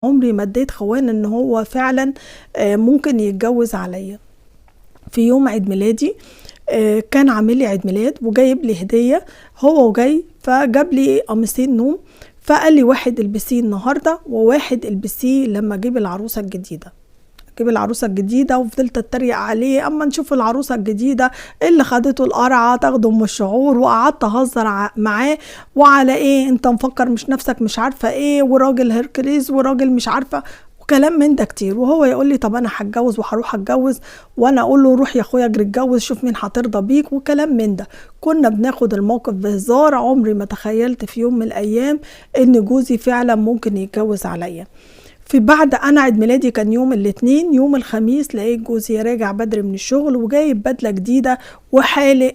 عمري ما اديت خوان ان هو فعلا ممكن يتجوز عليا. في يوم عيد ميلادي كان عامل لي عيد ميلاد وجايب لي هديه هو وجاي، فجاب لي قميصين نوم، فقال لي واحد البسيه النهارده وواحد البسيه لما اجيب العروسه الجديده. جيب العروسه الجديده وفضلت اتريق عليه، اما نشوف العروسه الجديده اللي خدته القرعه تاخده من الشعور، وقعدت اهزر معاه وعلى ايه انت مفكر مش نفسك مش عارفه ايه، وراجل هيركليز وراجل مش عارفه وكلام من ده كتير. وهو يقول لي طب انا هتجوز وهروح اتجوز، وانا اقول له روح يا اخويا اجري اتجوز شوف مين هترضى بيك وكلام من ده. كنا بناخد الموقف بهزار، عمري ما تخيلت في يوم من الايام ان جوزي فعلا ممكن يتجوز عليا. في بعد انا عيد ميلادي كان يوم الاثنين، يوم الخميس لقيت جوزي راجع بدري من الشغل وجايب بدله جديده وحالق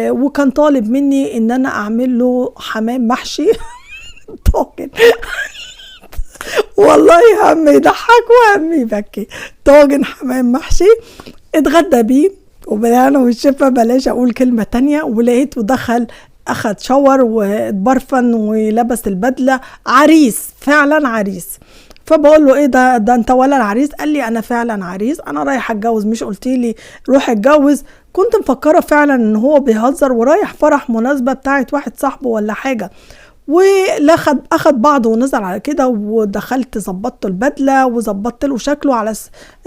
وكان طالب مني ان انا اعمل له حمام محشي طاجن والله هم يضحك وهم يبكي. طاجن حمام محشي اتغدى بيه وبدانا والشفا بلاش اقول كلمه تانية، ولقيته دخل اخد شاور واتبرفن ولبس البدله، عريس فعلا عريس. فبقول له ايه ده انت ولا العريس؟ قال لي انا فعلا عريس، انا رايح اتجوز مش قلتي لي روح اتجوز؟ كنت مفكره فعلا ان هو بيهزر ورايح فرح مناسبه بتاعت واحد صاحبه ولا حاجه. اخد بعضه ونزل على كده، ودخلت ظبطت البدله وظبطت له شكله على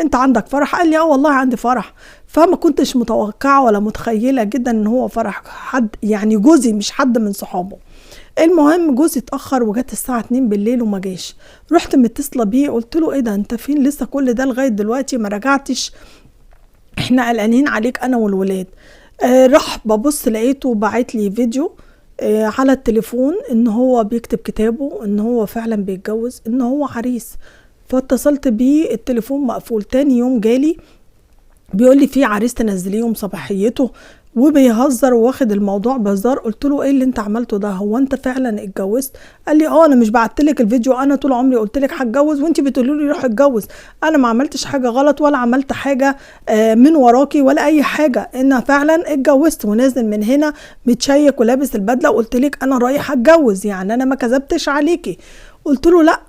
انت عندك فرح؟ قال لي اه والله عندي فرح. فما كنتش متوقعه ولا متخيله جدا ان هو فرح حد يعني جوزي مش حد من صحابه. المهم جوزي اتاخر وجت الساعه 2 بالليل وما جاش. رحت متصله بيه قلت له ايه ده انت فين لسه كل ده لغايه دلوقتي ما رجعتش، احنا قلقانين عليك انا والولاد. راح ببص لقيته باعت لي فيديو على التليفون ان هو بيكتب كتابه ان هو فعلا بيتجوز، ان هو عريس. فاتصلت بيه التليفون مقفول. تاني يوم جالي بيقول لي في عريس تنزليهم صباحيته وبيهزر واخد الموضوع بهزار. قلت له ايه اللي انت عملته ده؟ هو انت فعلا اتجوزت؟ قال لي اه انا مش بعتلك الفيديو، انا طول عمري قلت لك هتجوز وانت بتقولي لي روح اتجوز. انا ما عملتش حاجه غلط ولا عملت حاجه من وراكي ولا اي حاجه، انا فعلا اتجوزت ونازل من هنا متشيك ولابس البدله وقلت لك انا رايح اتجوز، يعني انا ما كذبتش عليكي. قلت له لا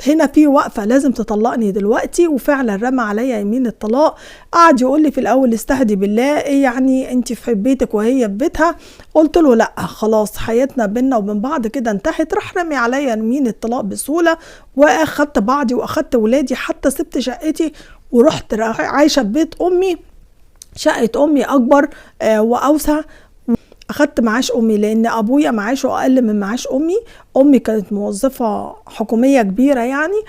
هنا في وقفه لازم تطلقني دلوقتي، وفعلا رمى عليا يمين الطلاق. قعد يقول لي في الاول استهدي بالله، ايه يعني انت في بيتك وهي في بيتها؟ قلت له لا خلاص حياتنا بينا وبين بعض كده انتهت. راح رمي عليا يمين الطلاق بسهوله، واخدت بعضي واخدت ولادي، حتى سبت شقتي ورحت عايشه في بيت امي. شقه امي اكبر واوسع، اخدت معاش امي لان ابويا معاشه اقل من معاش امي. امي كانت موظفه حكوميه كبيره يعني.